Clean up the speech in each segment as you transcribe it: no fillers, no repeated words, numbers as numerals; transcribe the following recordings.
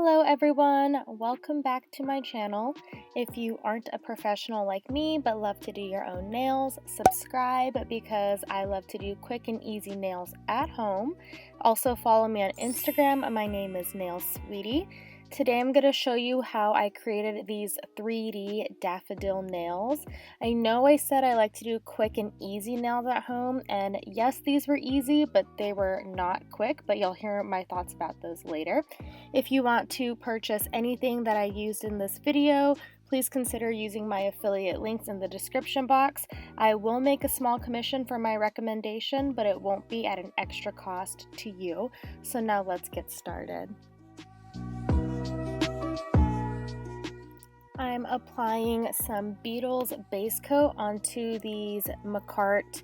Hello everyone, welcome back to my channel. If you aren't a professional like me but love to do your own nails, subscribe because I love to do quick and easy nails at home. Also follow me on Instagram, my name is Nail Sweetie. Today I'm going to show you how I created these 3D daffodil nails. I know I said I like to do quick and easy nails at home, and yes, these were easy, but they were not quick, but you'll hear my thoughts about those later. If you want to purchase anything that I used in this video, please consider using my affiliate links in the description box. I will make a small commission for my recommendation, but it won't be at an extra cost to you. So now let's get started. I'm applying some Beetles base coat onto these McCart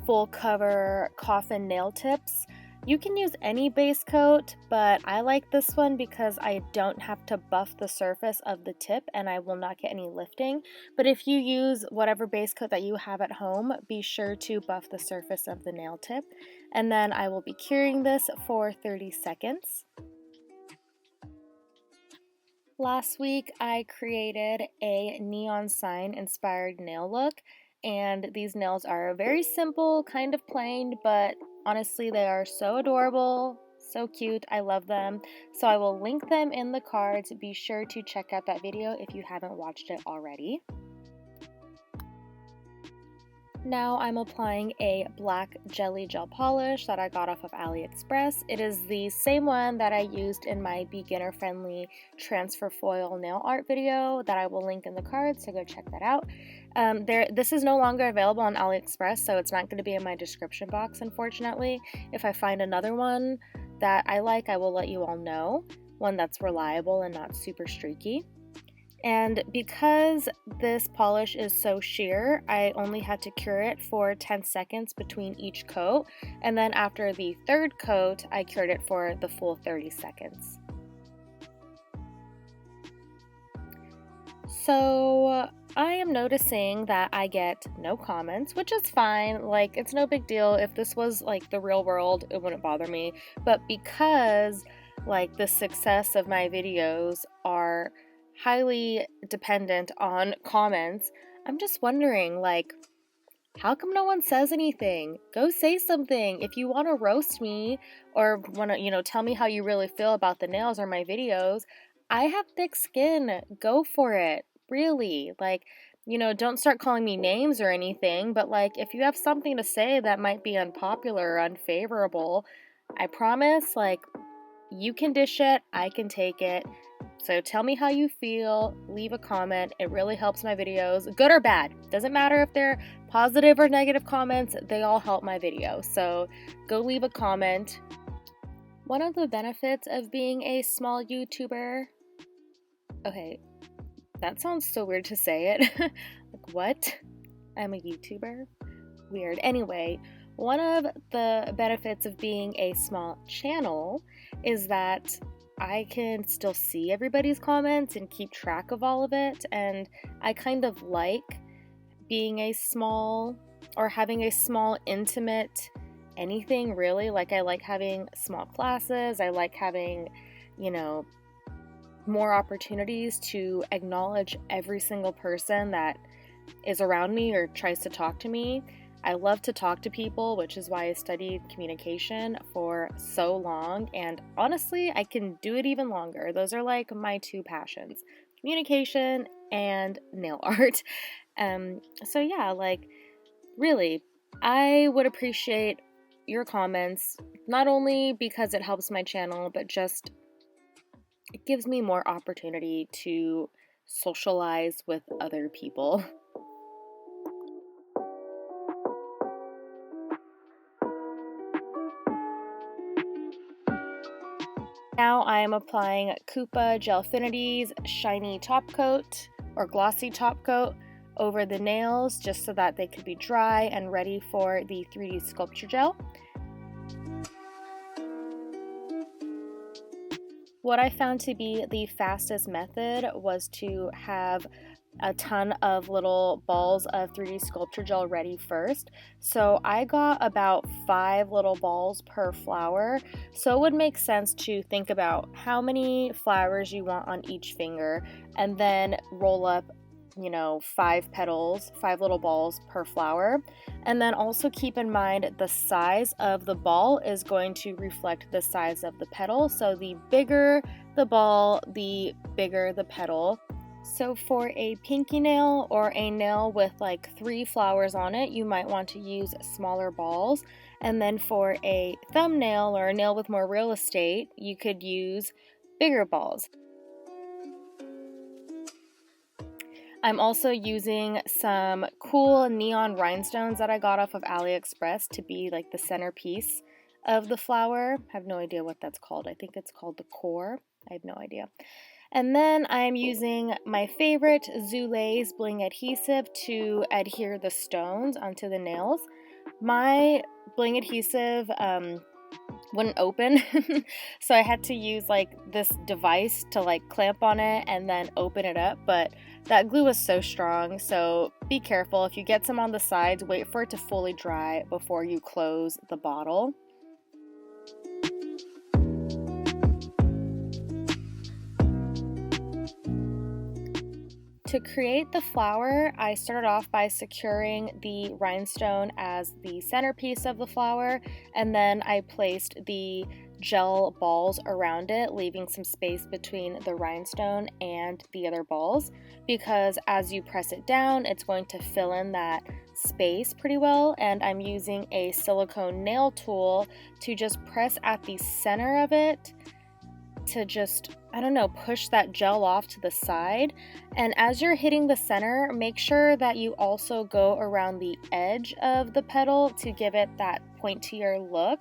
full cover coffin nail tips. You can use any base coat, but I like this one because I don't have to buff the surface of the tip and I will not get any lifting. But if you use whatever base coat that you have at home, be sure to buff the surface of the nail tip. And then I will be curing this for 30 seconds. Last week I created a neon sign inspired nail look, and these nails are very simple, kind of plain, but honestly they are so adorable, so cute. I love them. So I will link them in the cards. Be sure to check out that video if you haven't watched it already. Now I'm applying a black jelly gel polish that I got off of AliExpress. It is the same one that I used in my beginner-friendly transfer foil nail art video that I will link in the cards, so go check that out. This is no longer available on AliExpress, so it's not going to be in my description box, unfortunately. If I find another one that I like, I will let you all know. One that's reliable and not super streaky. And because this polish is so sheer, I only had to cure it for 10 seconds between each coat, and then after the third coat, I cured it for the full 30 seconds. So I am noticing that I get no comments, which is fine. Like, it's no big deal. If this was like the real world, it wouldn't bother me. But because like the success of my videos are highly dependent on comments, I'm just wondering, like, how come no one says anything? Go say something. If you want to roast me or want to, tell me how you really feel about the nails or my videos, I have thick skin. Go for it. Really. Like, don't start calling me names or anything, but like, if you have something to say that might be unpopular or unfavorable, I promise, like, you can dish it, I can take it. So tell me how you feel, leave a comment. It really helps my videos, good or bad. Doesn't matter if they're positive or negative comments, they all help my video. So go leave a comment. One of the benefits of being a small YouTuber, okay, that sounds so weird to say it. Like, what? I'm a YouTuber? Weird. Anyway, one of the benefits of being a small channel is that I can still see everybody's comments and keep track of all of it, and I kind of like being a small, or having a small, intimate anything really. Like, I like having small classes, I like having, more opportunities to acknowledge every single person that is around me or tries to talk to me. I love to talk to people, which is why I studied communication for so long, and honestly, I can do it even longer. Those are like my two passions, communication and nail art. So yeah, like, really, I would appreciate your comments, not only because it helps my channel, but just it gives me more opportunity to socialize with other people. Now I am applying Kupa GelFinity's shiny top coat or glossy top coat over the nails just so that they could be dry and ready for the 3D sculpture gel. What I found to be the fastest method was to have a ton of little balls of 3D sculpture gel ready first. So I got about 5 little balls per flower. So it would make sense to think about how many flowers you want on each finger and then roll up, 5 petals, 5 little balls per flower. And then also keep in mind the size of the ball is going to reflect the size of the petal. So the bigger the ball, the bigger the petal. So for a pinky nail or a nail with like 3 flowers on it, you might want to use smaller balls. And then for a thumbnail or a nail with more real estate, you could use bigger balls. I'm also using some cool neon rhinestones that I got off of AliExpress to be like the centerpiece of the flower. I have no idea what that's called. I think it's called the core. I have no idea. And then I'm using my favorite Zulay's Bling adhesive to adhere the stones onto the nails. My Bling adhesive wouldn't open, so I had to use like this device to like clamp on it and then open it up, but that glue was so strong, so be careful. If you get some on the sides, wait for it to fully dry before you close the bottle. To create the flower, I started off by securing the rhinestone as the centerpiece of the flower, and then I placed the gel balls around it, leaving some space between the rhinestone and the other balls, because as you press it down, it's going to fill in that space pretty well. And I'm using a silicone nail tool to just press at the center of it to just, push that gel off to the side. And as you're hitting the center, make sure that you also go around the edge of the petal to give it that pointier look.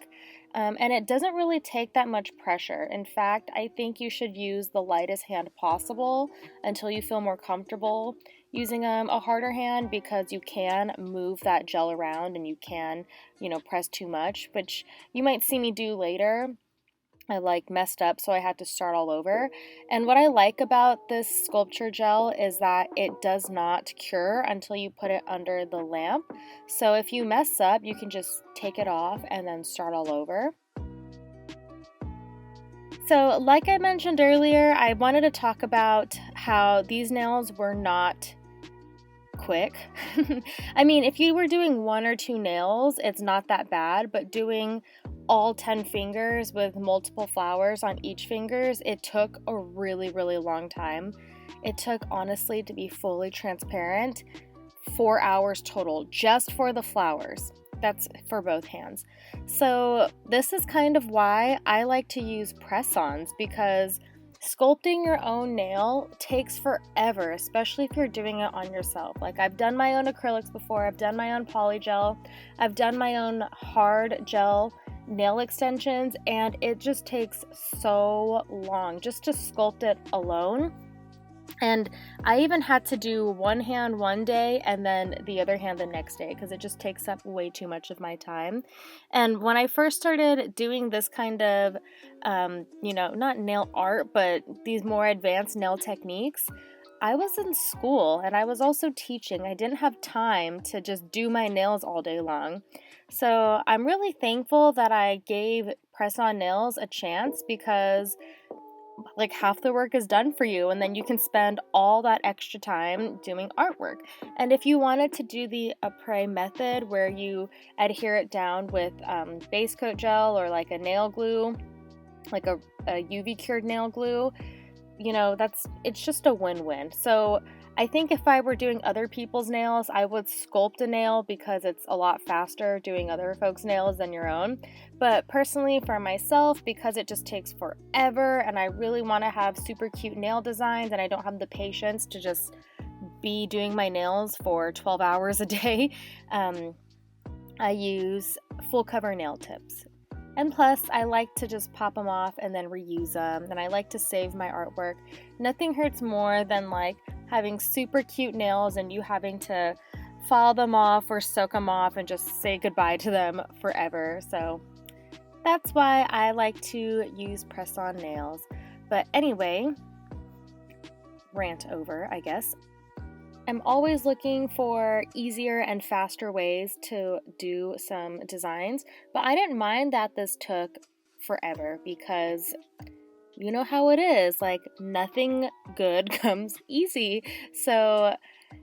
And it doesn't really take that much pressure. In fact, I think you should use the lightest hand possible until you feel more comfortable using a harder hand, because you can move that gel around and you can, press too much, which you might see me do later. I messed up, so I had to start all over. And what I like about this sculpture gel is that it does not cure until you put it under the lamp. So if you mess up, you can just take it off and then start all over. So like I mentioned earlier, I wanted to talk about how these nails were not quick. I mean, if you were doing 1 or 2 nails, it's not that bad, but doing all 10 fingers with multiple flowers on each fingers, it took a really, really long time. It took, honestly, to be fully transparent, 4 hours total just for the flowers. That's for both hands. So this is kind of why I like to use press-ons, because sculpting your own nail takes forever, especially if you're doing it on yourself. Like, I've done my own acrylics before, I've done my own poly gel, I've done my own hard gel nail extensions, and it just takes so long just to sculpt it alone. And I even had to do one hand one day and then the other hand the next day, because it just takes up way too much of my time. And when I first started doing this kind of, not nail art, but these more advanced nail techniques, I was in school and I was also teaching. I didn't have time to just do my nails all day long. So I'm really thankful that I gave press-on nails a chance, because like half the work is done for you, and then you can spend all that extra time doing artwork. And if you wanted to do the après method, where you adhere it down with base coat gel or like a nail glue, like a UV cured nail glue, it's just a win-win. So I think if I were doing other people's nails, I would sculpt a nail, because it's a lot faster doing other folks' nails than your own. But personally, for myself, because it just takes forever and I really want to have super cute nail designs and I don't have the patience to just be doing my nails for 12 hours a day, I use full cover nail tips. And plus, I like to just pop them off and then reuse them, and I like to save my artwork. Nothing hurts more than having super cute nails and you having to file them off or soak them off and just say goodbye to them forever. So that's why I like to use press-on nails. But anyway, rant over, I guess. I'm always looking for easier and faster ways to do some designs, but I didn't mind that this took forever because you know how it is, like nothing good comes easy. So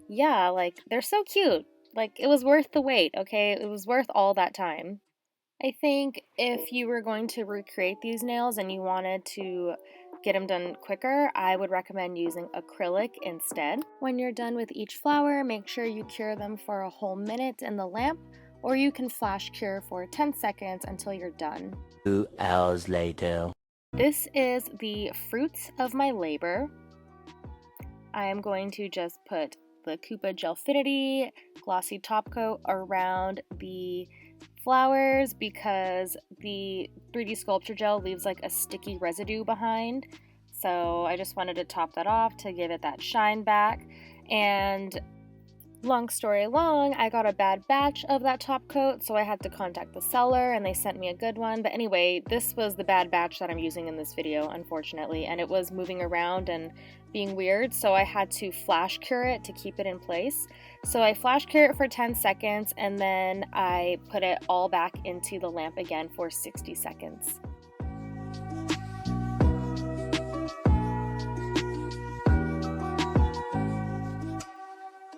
yeah, like they're so cute. Like it was worth the wait, okay? It was worth all that time. I think if you were going to recreate these nails and you wanted to get them done quicker, I would recommend using acrylic instead. When you're done with each flower, make sure you cure them for a whole minute in the lamp, or you can flash cure for 10 seconds until you're done. 2 hours later. This is the fruits of my labor. I am going to just put the Kupa GelFinity glossy top coat around the flowers because the 3D sculpture gel leaves like a sticky residue behind. So I just wanted to top that off to give it that shine back. And long story long, I got a bad batch of that top coat, so I had to contact the seller and they sent me a good one. But anyway, this was the bad batch that I'm using in this video, unfortunately, and it was moving around and being weird, so I had to flash cure it to keep it in place. So I flash cure it for 10 seconds and then I put it all back into the lamp again for 60 seconds.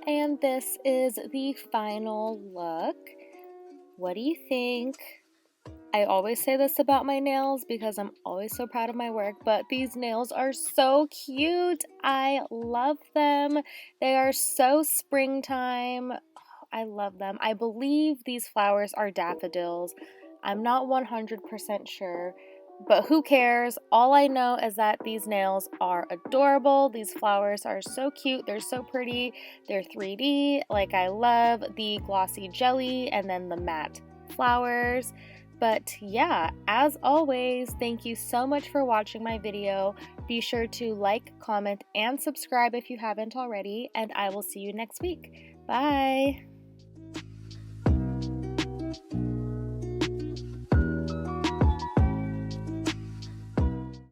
And this is the final look. What do you think? I always say this about my nails because I'm always so proud of my work, but these nails are so cute. I love them. They are so springtime. I love them. I believe these flowers are daffodils. I'm not 100% sure, but who cares? All I know is that these nails are adorable. These flowers are so cute. They're so pretty. They're 3D. Like, I love the glossy jelly and then the matte flowers. But yeah, as always, thank you so much for watching my video. Be sure to like, comment, and subscribe if you haven't already, and I will see you next week. Bye!